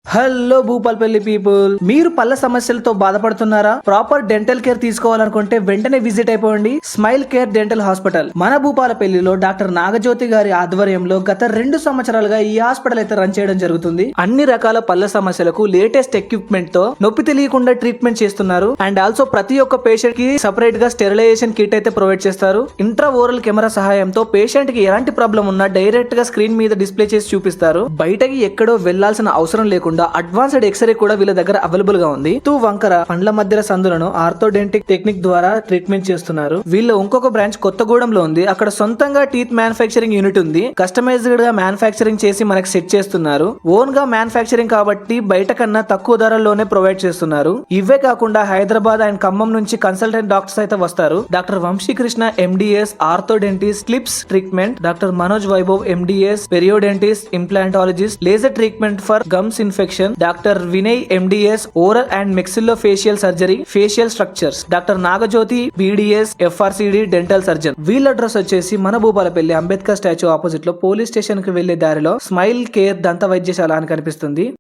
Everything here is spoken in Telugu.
హలో భూపాల్పల్లి పీపుల్, మీరు పళ్ళ సమస్యలతో బాధపడుతున్నారా? ప్రాపర్ డెంటల్ కేర్ తీసుకోవాలనుకుంటే వెంటనే విజిట్ అయిపోండి స్మైల్ కేర్ డెంటల్ హాస్పిటల్. మన భూపాలపల్లిలో డాక్టర్ నాగజ్యోతి గారి ఆధ్వర్యంలో గత 2 సంవత్సరాలుగా ఈ హాస్పిటల్ అయితే రన్ చేయడం జరుగుతుంది. అన్ని రకాల పళ్ళ సమస్యలకు లేటెస్ట్ ఎక్విప్మెంట్ తో నొప్పి తెలియకుండా ట్రీట్మెంట్ చేస్తున్నారు. అండ్ ఆల్సో ప్రతి ఒక్క పేషెంట్ కి సెపరేట్ గా స్టెరిలైజేషన్ కిట్ అయితే ప్రొవైడ్ చేస్తారు. ఇంట్రా ఓరల్ కెమెరా సహాయంతో పేషెంట్ కి ఎలాంటి ప్రాబ్లం ఉన్నా డైరెక్ట్ గా స్క్రీన్ మీద డిస్ప్లే చేసి చూపిస్తారు. బయటకి ఎక్కడో వెళ్లాల్సిన అవసరం లేకుండా అడ్వాన్స్డ్ ఎక్స్రే కూడా వీళ్ళ దగ్గర అవైలబుల్ గా ఉంది. వంకర పండ్ల మధ్య సందులను ఆర్థోడెంటిక్ టెక్నిక్ ద్వారా ట్రీట్మెంట్ చేస్తున్నారు. వీళ్ళ ఇంకొక బ్రాంచ్ కొత్తగూడెంలో ఉంది. అక్కడ సొంతంగా టీత్ మ్యానుఫ్యాక్చరింగ్ యూనిట్ ఉంది. కస్టమైజ్డ్ గా మ్యానుఫ్యాక్చరింగ్ చేసి మనకి సెట్ చేస్తున్నారు. ఓన్ గా మ్యానుఫ్యాక్చరింగ్ కాబట్టి బయట కన్నా తక్కువ ధరల్లోనే ప్రొవైడ్ చేస్తున్నారు. ఇవే కాకుండా హైదరాబాద్ అండ్ ఖమ్మం నుంచి కన్సల్టెంట్ డాక్టర్స్ అయితే వస్తారు. Doctor Vamsikrishna MDS orthodontist clips treatment, doctor Manoj Vaibhav MDS periodontist implantologist laser treatment for gums infection, doctor Vinay MDS oral and maxillofacial surgery facial structures, doctor Nagajyothi BDS FRCD dental surgeon. వీళ్ళ అడ్రస్ వచ్చేసి మన భూపాలపల్లి అంబేద్కర్ స్టాచ్యూ ఆపోజిట్ లో పోలీస్ స్టేషన్ కి వెళ్లే దారిలో స్మైల్ కేర్ దంత వైద్యశాల అని కనిపిస్తుంది.